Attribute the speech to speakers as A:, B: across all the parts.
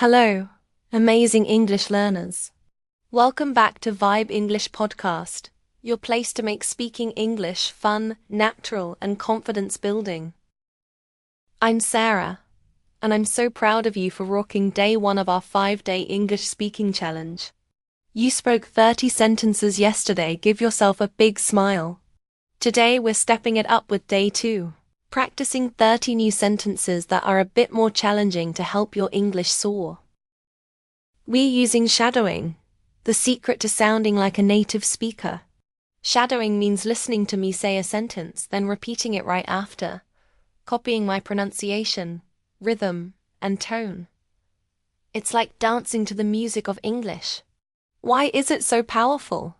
A: Hello, amazing English learners. Welcome back to Vibe English Podcast, your place to make speaking English fun, natural, and confidence building. I'm Sarah, and I'm so proud of you for rocking day 1 of our 5-day English speaking challenge. You spoke 30 sentences yesterday, give yourself a big smile. Today we're stepping it up with day 2. Practicing 30 new sentences that are a bit more challenging to help your English soar. We're using shadowing, the secret to sounding like a native speaker. Shadowing means listening to me say a sentence, then repeating it right after, copying my pronunciation, rhythm, and tone. It's like dancing to the music of English. Why is it so powerful?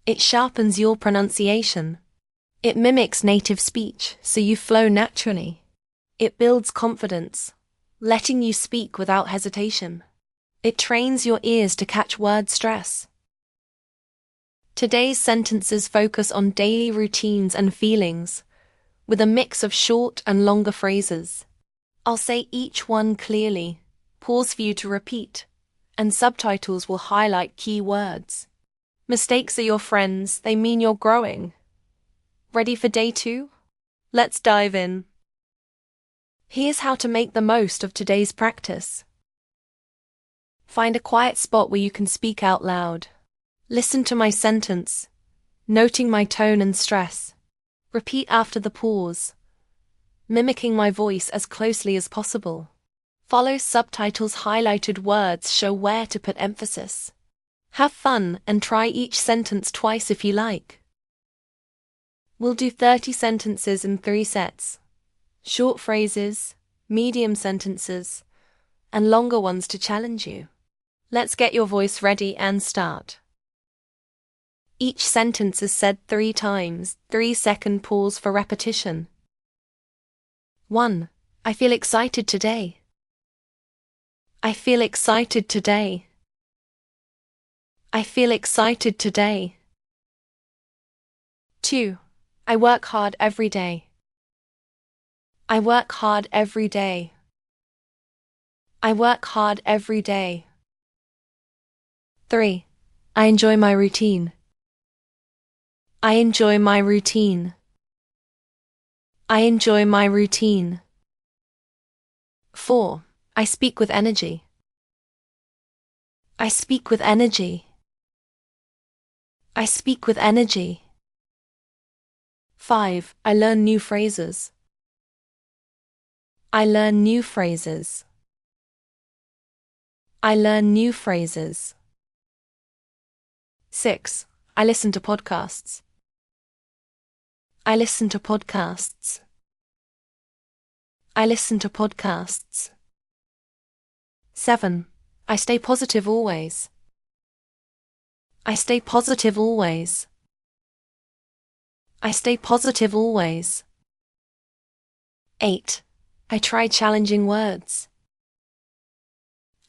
A: It sharpens your pronunciation. It mimics native speech, so you flow naturally. It builds confidence, letting you speak without hesitation. It trains your ears to catch word stress. Today's sentences focus on daily routines and feelings, with a mix of short and longer phrases. I'll say each one clearly, pause for you to repeat, and subtitles will highlight key words. Mistakes are your friends, they mean you're growing. Ready for day 2? Let's dive in. Here's how to make the most of today's practice. Find a quiet spot where you can speak out loud. Listen to my sentence, noting my tone and stress. Repeat after the pause, mimicking my voice as closely as possible. Follow subtitles, highlighted words show where to put emphasis. Have fun and try each sentence twice if you like. We'll do 30 sentences in 3 sets. Short phrases, medium sentences, and longer ones to challenge you. Let's get your voice ready and start. Each sentence is said 3 times, 3-second pause for repetition. 1. I feel excited today. I feel excited today. I feel excited today. 2. I work hard every day. I work hard every day. I work hard every day. 3. I enjoy my routine. I enjoy my routine. I enjoy my routine. 4. I speak with energy. I speak with energy. I speak with energy. 5. I learn new phrases. I learn new phrases. I learn new phrases. 6. I listen to podcasts. I listen to podcasts. I listen to podcasts. 7. I stay positive always. I stay positive always. I stay positive always. 8. I try challenging words.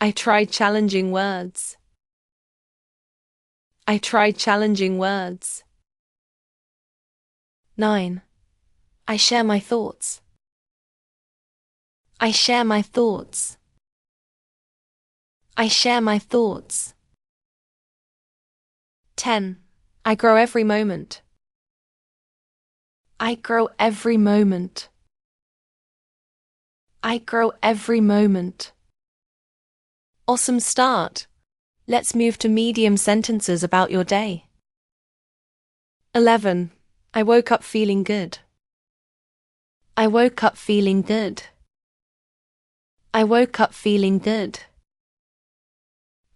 A: I try challenging words. I try challenging words. 9. I share my thoughts. I share my thoughts. I share my thoughts. 10. I grow every moment. I grow every moment. I grow every moment. Awesome start. Let's move to medium sentences about your day. 11. I woke up feeling good. I woke up feeling good. I woke up feeling good.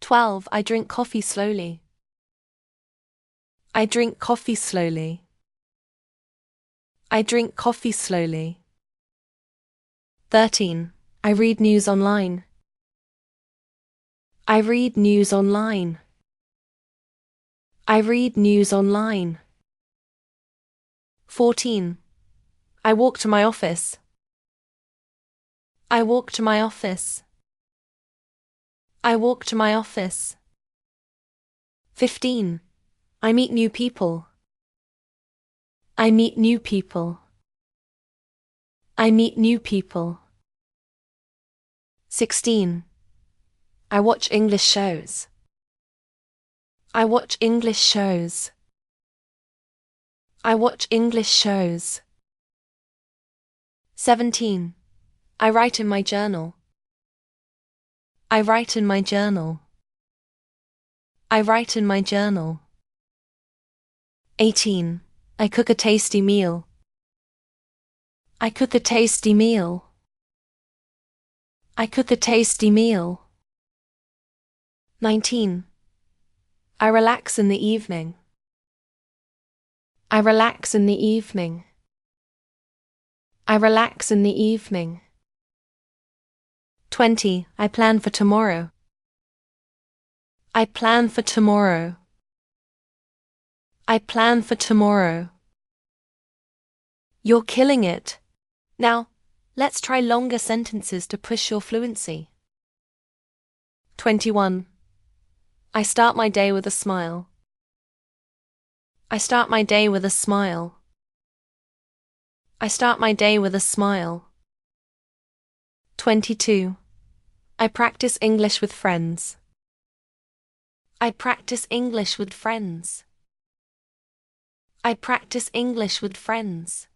A: 12. I drink coffee slowly. I drink coffee slowly. I drink coffee slowly. 13. I read news online. I read news online. I read news online. 14. I walk to my office. I walk to my office. I walk to my office. 15. I meet new people. I meet new people. I meet new people. 16. I watch English shows. I watch English shows. I watch English shows. 17. I write in my journal. I write in my journal. I write in my journal. 18. I cook a tasty meal. I cook a tasty meal. I cook a tasty meal. 19. I relax in the evening. I relax in the evening. I relax in the evening. 20. I plan for tomorrow. I plan for tomorrow. I plan for tomorrow. You're killing it. Now, let's try longer sentences to push your fluency. 21. I start my day with a smile. I start my day with a smile. I start my day with a smile. 22. I practice English with friends. I practice English with friends. I practice English with friends.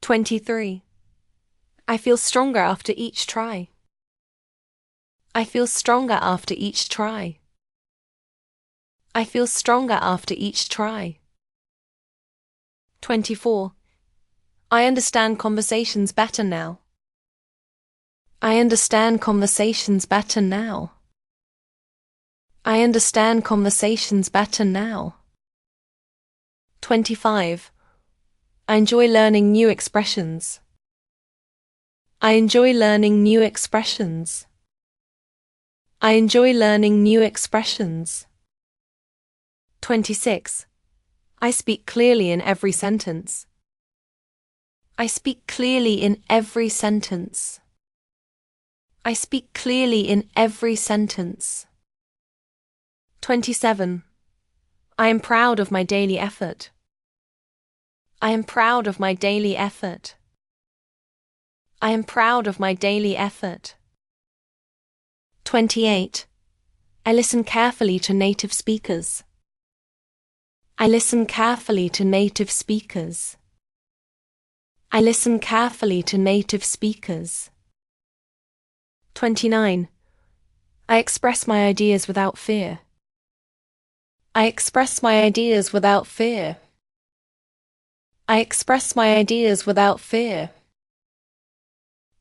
A: 23. I feel stronger after each try. I feel stronger after each try. I feel stronger after each try. 24. I understand conversations better now. I understand conversations better now. I understand conversations better now. 25. I enjoy learning new expressions. I enjoy learning new expressions. I enjoy learning new expressions. 26. I speak clearly in every sentence. I speak clearly in every sentence. I speak clearly in every sentence. 27. I am proud of my daily effort. I am proud of my daily effort. I am proud of my daily effort. 28. I listen carefully to native speakers. I listen carefully to native speakers. I listen carefully to native speakers. 29. I express my ideas without fear. I express my ideas without fear. I express my ideas without fear.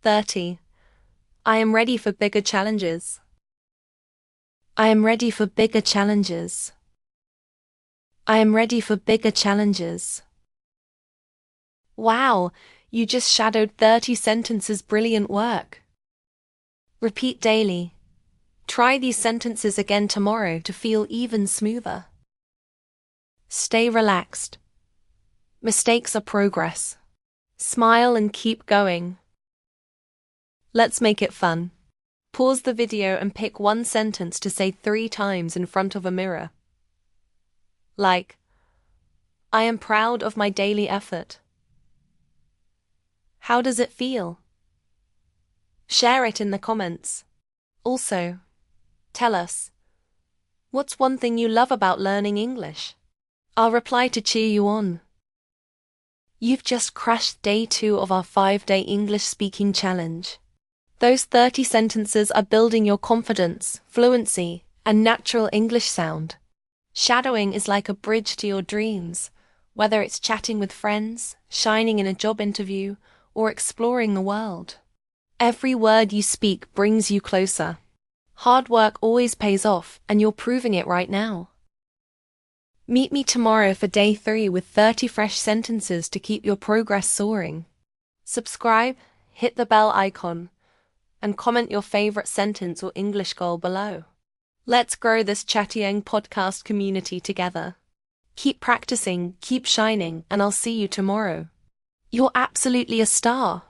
A: 30. I am ready for bigger challenges. I am ready for bigger challenges. I am ready for bigger challenges. Wow, you just shadowed 30 sentences. Brilliant work. Repeat daily. Try these sentences again tomorrow to feel even smoother. Stay relaxed. Mistakes are progress. Smile and keep going. Let's make it fun. Pause the video and pick one sentence to say 3 times in front of a mirror. Like, I am proud of my daily effort. How does it feel? Share it in the comments. Also, tell us, what's one thing you love about learning English? I'll reply to cheer you on. You've just crushed day 2 of our 5-day English speaking challenge. Those 30 sentences are building your confidence, fluency, and natural English sound. Shadowing is like a bridge to your dreams, whether it's chatting with friends, shining in a job interview, or exploring the world. Every word you speak brings you closer. Hard work always pays off, and you're proving it right now. Meet me tomorrow for day 3 with 30 fresh sentences to keep your progress soaring. Subscribe, hit the bell icon, and comment your favorite sentence or English goal below. Let's grow this Chattying podcast community together. Keep practicing, keep shining, and I'll see you tomorrow. You're absolutely a star.